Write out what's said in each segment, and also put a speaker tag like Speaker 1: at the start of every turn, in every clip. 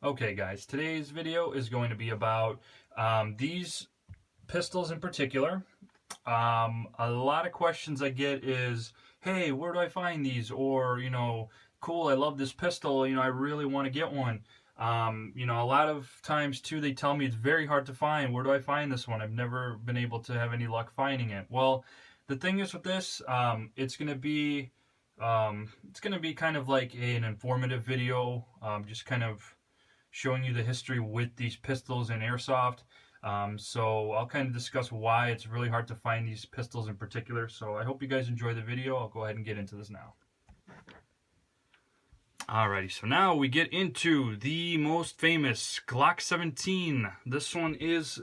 Speaker 1: Okay guys, today's video is going to be about these pistols in particular. A lot of questions I get is, hey, where do I find these? Or, cool, I love this pistol, I really want to get one. A lot of times too, they tell me it's very hard to find. Where do I find this one? I've never been able to have any luck finding it. Well, the thing is with this, it's gonna be kind of like an informative video, just kind of showing you the history with these pistols and airsoft. So I'll kind of discuss why it's really hard to find these pistols in particular. So I hope you guys enjoy the video. I'll go ahead and get into this now. Alrighty, so now we get into the most famous Glock 17. This one is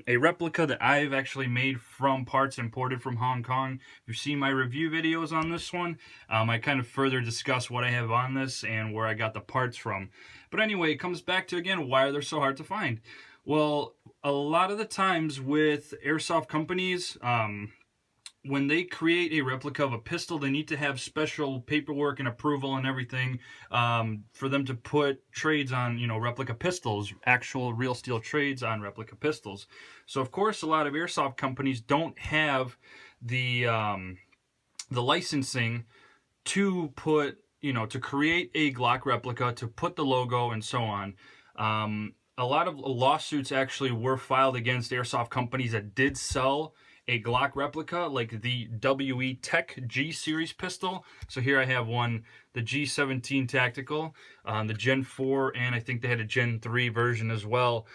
Speaker 1: a replica that I've actually made from parts imported from Hong Kong. If you've seen my review videos on this one, I kind of further discuss what I have on this and where I got the parts from. But anyway, it comes back to, again, why are they so hard to find? Well, a lot of the times with airsoft companies, when they create a replica of a pistol, they need to have special paperwork and approval and everything for them to put trades on, replica pistols, actual real steel trades on replica pistols. So, of course, a lot of airsoft companies don't have the licensing to put, to create a Glock replica, to put the logo and so on. A lot of lawsuits actually were filed against airsoft companies that did sell a Glock replica, like the WE Tech G series pistol. So here I have one, the G17 Tactical, the Gen 4, and I think they had a Gen 3 version as well.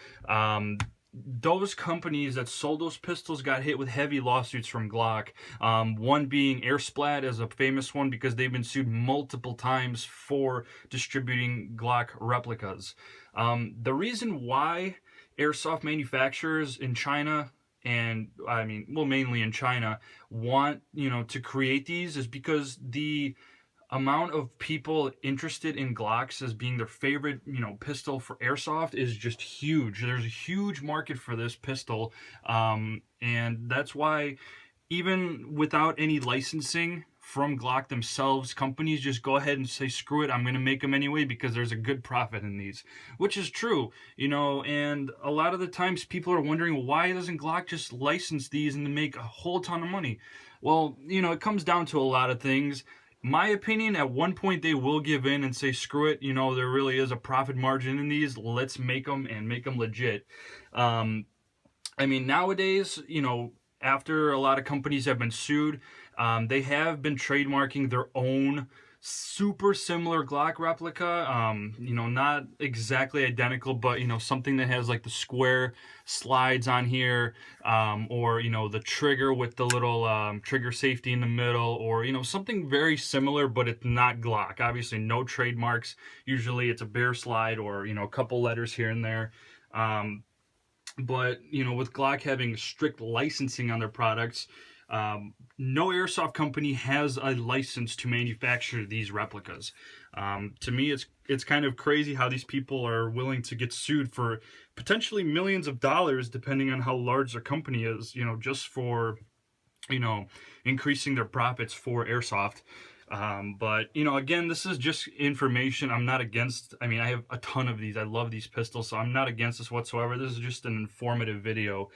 Speaker 1: Those companies that sold those pistols got hit with heavy lawsuits from Glock. One being Airsplat is a famous one because they've been sued multiple times for distributing Glock replicas. The reason why airsoft manufacturers in China, and mainly in China, want to create these is because the amount of people interested in Glocks as being their favorite pistol for airsoft is just huge. There's a huge market for this pistol, and that's why even without any licensing from Glock themselves, companies just go ahead and say, screw it, I'm going to make them anyway because there's a good profit in these, which is true, and a lot of the times people are wondering, why doesn't Glock just license these and make a whole ton of money? Well, it comes down to a lot of things. My opinion, at one point they will give in and say, screw it, there really is a profit margin in these, let's make them and make them legit. Nowadays, after a lot of companies have been sued, they have been trademarking their own super similar Glock replica, not exactly identical, but something that has like the square slides on here, or the trigger with the little trigger safety in the middle, or something very similar, but it's not Glock. Obviously no trademarks. Usually it's a bear slide or a couple letters here and there. But with Glock having strict licensing on their products, no airsoft company has a license to manufacture these replicas. To me, it's kind of crazy how these people are willing to get sued for potentially millions of dollars, depending on how large their company is, just for, increasing their profits for airsoft. But again, this is just information. I'm not against, I have a ton of these. I love these pistols, so I'm not against this whatsoever. This is just an informative video.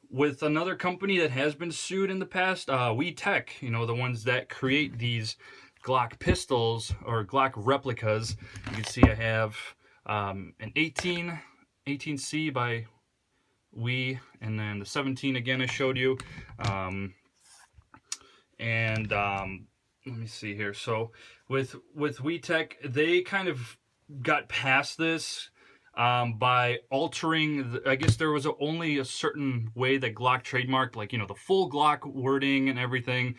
Speaker 1: With another company that has been sued in the past, We Tech, the ones that create these Glock pistols or Glock replicas. You can see I have an 18C by We, and then the 17 again I showed you. Let me see here. So with We Tech, they kind of got past this by altering, I guess there was only a certain way that Glock trademarked, like, the full Glock wording and everything.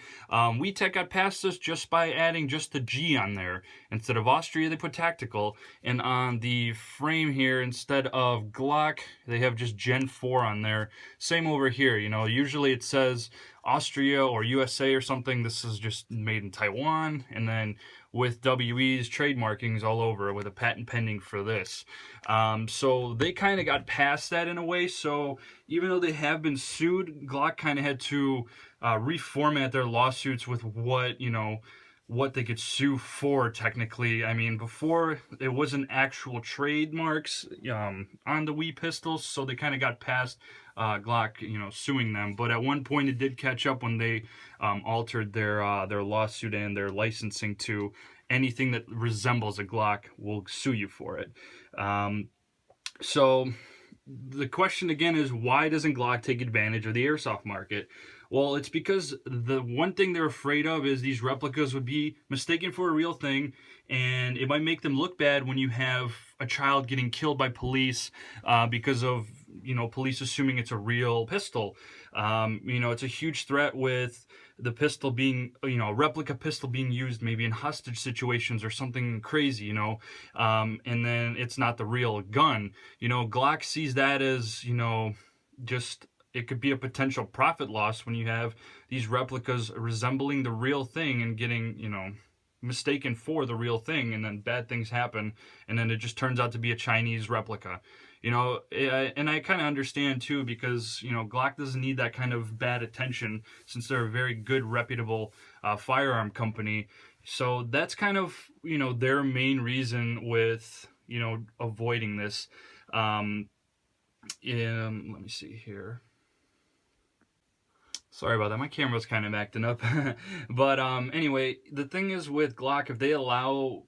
Speaker 1: We Tech got past this just by adding just the G on there. Instead of Austria, they put tactical. And on the frame here, instead of Glock, they have just Gen 4 on there. Same over here, usually it says Austria or USA or something. This is just made in Taiwan. And then with WE's trademarkings all over with a patent pending for this. So they kind of got past that in a way. So even though they have been sued, Glock kind of had to reformat their lawsuits with what, what they could sue for technically. I mean, before it wasn't actual trademarks on the Wii pistols, so they kind of got past Glock, suing them. But at one point, it did catch up when they altered their lawsuit and their licensing to anything that resembles a Glock will sue you for it. So the question again is, why doesn't Glock take advantage of the airsoft market? Well, it's because the one thing they're afraid of is these replicas would be mistaken for a real thing, and it might make them look bad when you have a child getting killed by police because of police assuming it's a real pistol. It's a huge threat with the pistol being, a replica pistol being used maybe in hostage situations or something crazy, and then it's not the real gun. Glock sees that as, just it could be a potential profit loss when you have these replicas resembling the real thing and getting, mistaken for the real thing, and then bad things happen, and then it just turns out to be a Chinese replica. And I kind of understand too, because Glock doesn't need that kind of bad attention since they're a very good, reputable firearm company. So that's kind of their main reason with avoiding this. Let me see here. Sorry about that. My camera's kind of acting up. But anyway, the thing is with Glock, if they allow,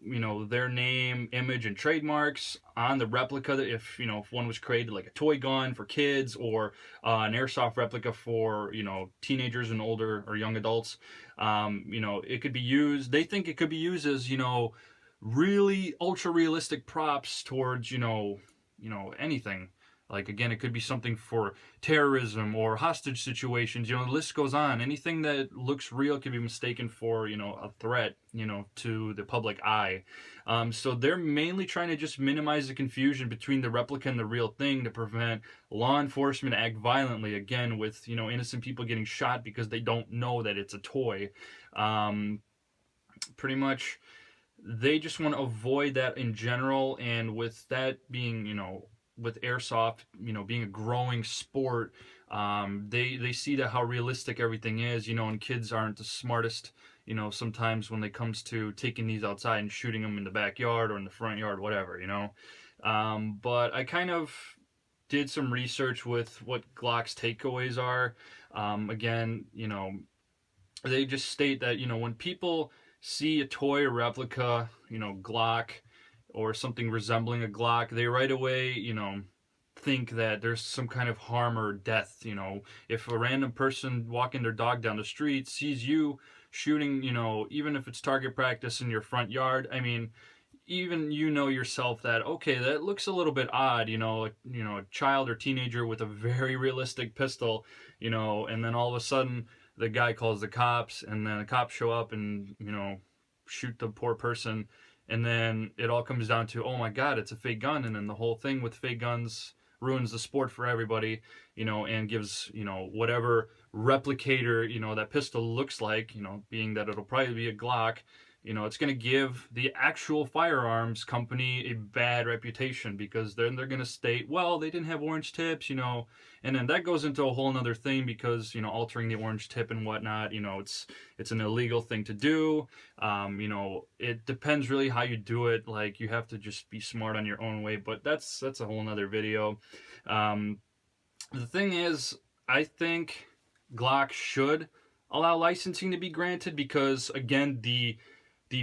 Speaker 1: their name, image, and trademarks on the replica, if one was created like a toy gun for kids or an airsoft replica for, teenagers and older or young adults, it could be used. They think it could be used as, really ultra realistic props towards, anything. Like, again, it could be something for terrorism or hostage situations. The list goes on. Anything that looks real can be mistaken for, a threat, to the public eye. So they're mainly trying to just minimize the confusion between the replica and the real thing to prevent law enforcement to act violently, again, with, innocent people getting shot because they don't know that it's a toy. Pretty much, they just want to avoid that in general, and with that being, with airsoft, being a growing sport, they see that how realistic everything is, and kids aren't the smartest, sometimes when it comes to taking these outside and shooting them in the backyard or in the front yard, whatever, But I kind of did some research with what Glock's takeaways are. Again, they just state that, when people see a toy replica, Glock, or something resembling a Glock, they right away, think that there's some kind of harm or death. If a random person walking their dog down the street sees you shooting, even if it's target practice in your front yard, I mean, even yourself that, okay, that looks a little bit odd, a child or teenager with a very realistic pistol, and then all of a sudden the guy calls the cops, and then the cops show up and, shoot the poor person. And then it all comes down to, oh my God, it's a fake gun. And then the whole thing with fake guns ruins the sport for everybody, and gives, whatever replicator, that pistol looks like, being that it'll probably be a Glock, it's going to give the actual firearms company a bad reputation, because then they're going to state, well, they didn't have orange tips, and then that goes into a whole nother thing, because, altering the orange tip and whatnot, it's an illegal thing to do. It depends really how you do it. Like, you have to just be smart on your own way, but that's a whole nother video. The thing is, I think Glock should allow licensing to be granted, because, again, the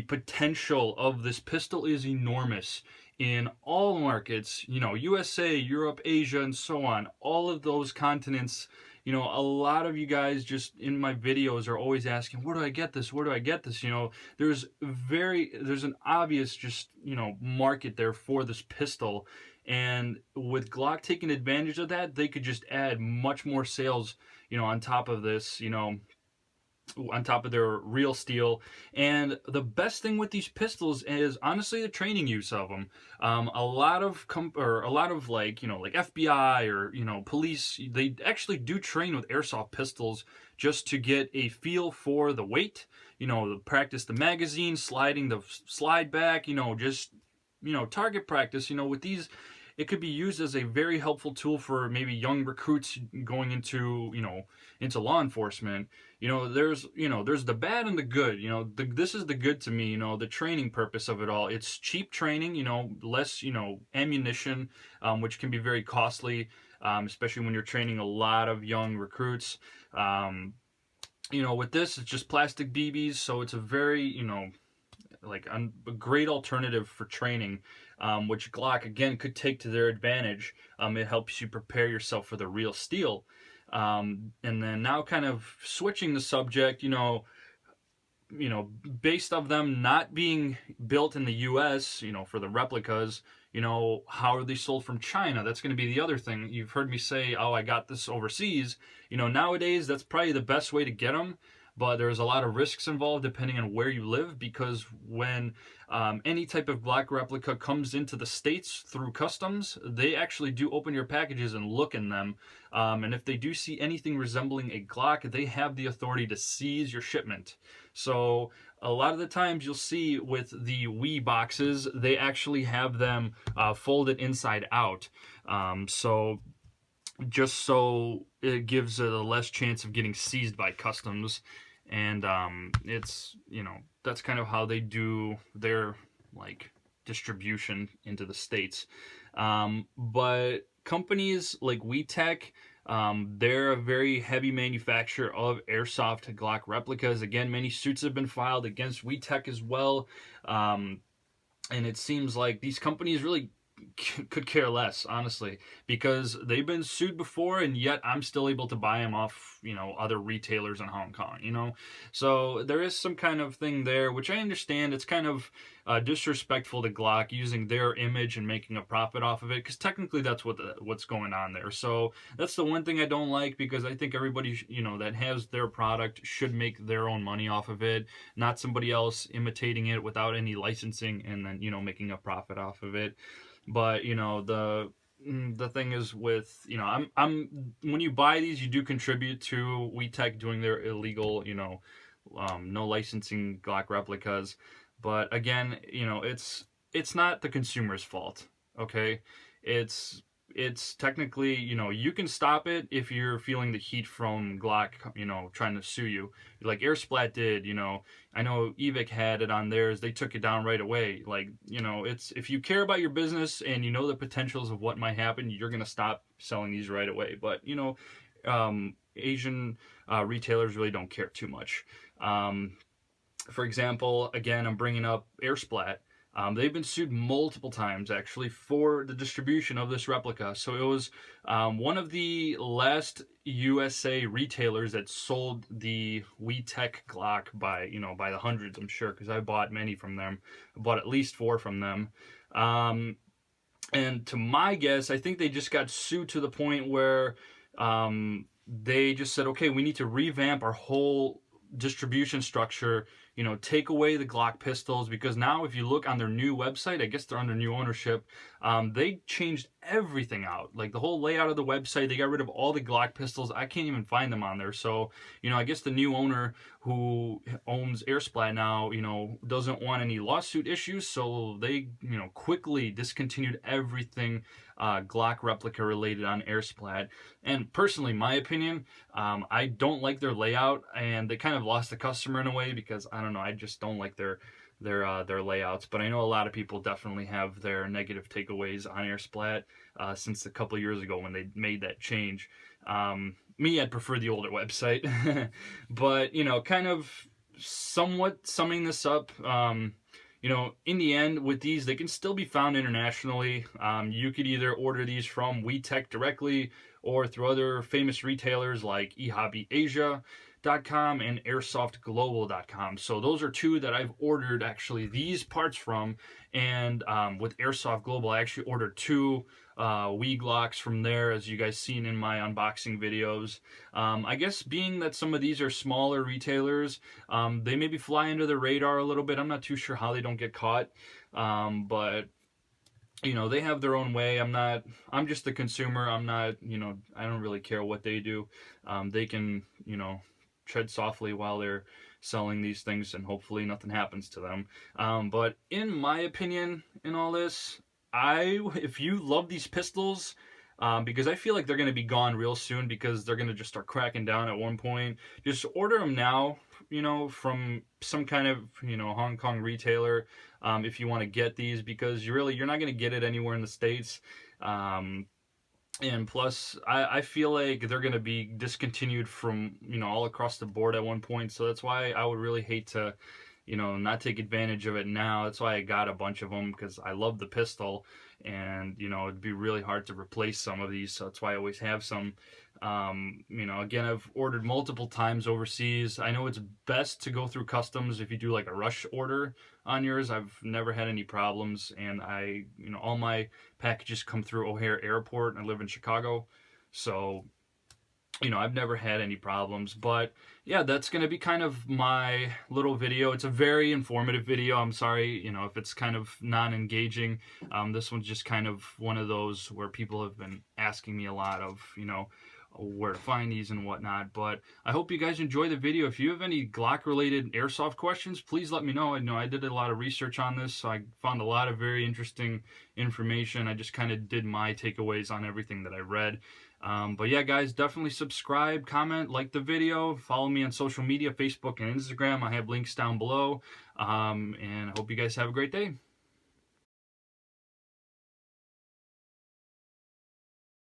Speaker 1: potential of this pistol is enormous in all markets, USA, Europe, Asia, and so on. All of those continents, a lot of you guys just in my videos are always asking, where do I get this? Where do I get this? There's an obvious just, market there for this pistol. And with Glock taking advantage of that, they could just add much more sales, on top of this, on top of their real steel. And the best thing with these pistols is honestly the training use of them. A lot of like FBI or police, they actually do train with airsoft pistols just to get a feel for the weight, practice the magazine, sliding the slide back, just target practice. With these, it could be used as a very helpful tool for maybe young recruits going into, into law enforcement. There's the bad and the good. This is the good to me. The training purpose of it all. It's cheap training. Less ammunition, which can be very costly, especially when you're training a lot of young recruits. With this, it's just plastic BBs, so it's a very, a great alternative for training, which Glock again could take to their advantage. It helps you prepare yourself for the real steel. And then now, kind of switching the subject, based of them not being built in the U.S., for the replicas, how are they sold from China? That's going to be the other thing. You've heard me say, oh, I got this overseas. Nowadays, that's probably the best way to get them. But there's a lot of risks involved depending on where you live, because when any type of Glock replica comes into the States through customs, they actually do open your packages and look in them. And if they do see anything resembling a Glock, they have the authority to seize your shipment. So a lot of the times you'll see with the Wii boxes, they actually have them folded inside out. So just so it gives it a less chance of getting seized by customs. And it's, that's kind of how they do their distribution into the States. But companies like WeTech, they're a very heavy manufacturer of Airsoft Glock replicas. Again, many suits have been filed against WeTech as well. And it seems like these companies really could care less, honestly, because they've been sued before, and yet I'm still able to buy them off, other retailers in Hong Kong, so there is some kind of thing there, which I understand. It's kind of disrespectful to Glock using their image and making a profit off of it, because technically that's what's going on there. So that's the one thing I don't like, because I think everybody, that has their product should make their own money off of it, not somebody else imitating it without any licensing and then, making a profit off of it. But the thing is with, I'm when you buy these, you do contribute to WeTech doing their illegal, no licensing Glock replicas. But again, it's not the consumer's fault. Okay, it's technically, you can stop it if you're feeling the heat from Glock, trying to sue you, like Airsplat did. I know Evic had it on theirs. They took it down right away. It's, if you care about your business and you know the potentials of what might happen, you're gonna stop selling these right away. But Asian retailers really don't care too much. For example, again, I'm bringing up Airsplat. They've been sued multiple times, actually, for the distribution of this replica. So it was one of the last USA retailers that sold the WeTech Glock by the hundreds, I'm sure, because I bought many from them. I bought at least 4 from them. And to my guess, I think they just got sued to the point where they just said, okay, we need to revamp our whole distribution structure, take away the Glock pistols, because now if you look on their new website, I guess they're under new ownership, they changed everything out, like the whole layout of the website. They got rid of all the Glock pistols. I can't even find them on there. So I guess the new owner who owns Airsplat now, doesn't want any lawsuit issues, so they quickly discontinued everything Glock replica related on Airsplat. And personally, my opinion, I don't like their layout, and they kind of lost the customer in a way, because I don't know, I just don't like their layouts. But I know a lot of people definitely have their negative takeaways on Airsplat since a couple of years ago when they made that change. Me, I'd prefer the older website. But kind of somewhat summing this up, in the end, with these, they can still be found internationally. You could either order these from WeTech directly or through other famous retailers like ehobbyasia.com and airsoftglobal.com. So those are 2 that I've ordered actually these parts from. And with Airsoft Global, I actually ordered 2 Wii Glocks from there, as you guys seen in my unboxing videos. I guess being that some of these are smaller retailers, they maybe fly under the radar a little bit. I'm not too sure how they don't get caught. But they have their own way. I'm just the consumer. I'm not, I don't really care what they do. They can, tread softly while they're selling these things, and hopefully nothing happens to them. But in my opinion, in all this, if you love these pistols, because I feel like they're going to be gone real soon because they're going to just start cracking down at one point. Just order them now, from some kind of, Hong Kong retailer, if you want to get these, because you're not going to get it anywhere in the States. Um, and plus, I feel like they're going to be discontinued from, all across the board at one point. So that's why I would really hate to, not take advantage of it now. That's why I got a bunch of them, because I love the pistol, and it'd be really hard to replace some of these. So that's why I always have some. Again, I've ordered multiple times overseas. I know it's best to go through customs if you do like a rush order on yours. I've never had any problems, and all my packages come through O'Hare Airport, and I live in Chicago, so I've never had any problems. But yeah, that's going to be kind of my little video. It's a very informative video. I'm sorry, if it's kind of non-engaging. This one's just kind of one of those where people have been asking me a lot of, where to find these and whatnot. But I hope you guys enjoy the video. If you have any Glock related airsoft questions, please let me know. I know I did a lot of research on this, so I found a lot of very interesting information. I just kind of did my takeaways on everything that I read. But yeah, guys, definitely subscribe, comment, like the video, follow me on social media, Facebook and Instagram. I have links down below. And I hope you guys have a great day.